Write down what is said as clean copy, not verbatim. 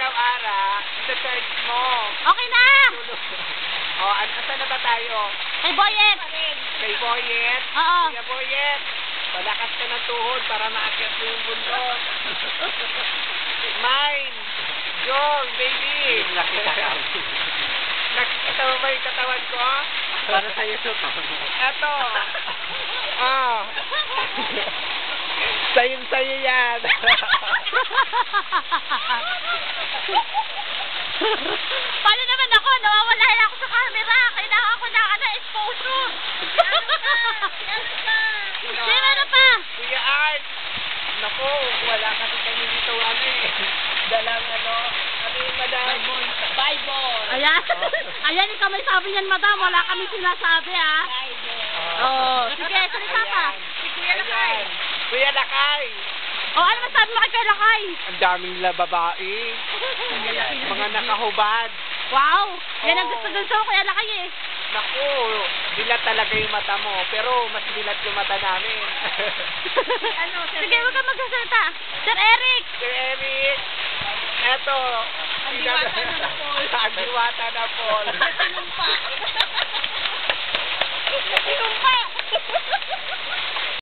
araw-araw, ita-charge mo. Okay na! Oh, saan na ba tayo? Kay Boyet! Kay Boyet? Oo. Kuya Boyet, palakas ka ng tuhod para maakyat mo yung bundok. Mine! Jong, baby! Nakikita mo ba yung katawan ko? Para sa'yo ito. Eto! Ah! Sayo yan! Paano naman ako? Nawawala na ako sa camera. Kailangan ko na exposure. Sino pa? Kuya Art! Naku, wala kasi kami dito dalang ano yung madam? Bible! Ayan. Ayan, ikaw may sabi niyan, madam. Wala kami sinasabi, ha? Oo. Sige, salita pa. Si Kuya Lakay! Kuya Lakay! O, ano masabi mo kay Lakay? Ang daming babae. Mga nakahubad. Wow! Yan ang Oo. gusto ko, Kuya Lakay, eh. Naku, dilat talaga yung mata mo. Pero mas dilat yung mata namin. Sige, huwag kang magsasalita. Sir Eric! Sir Eric! Eto. Ang diwata na Paul. Ang diwata na Paul. Sinumpa. Sinumpa!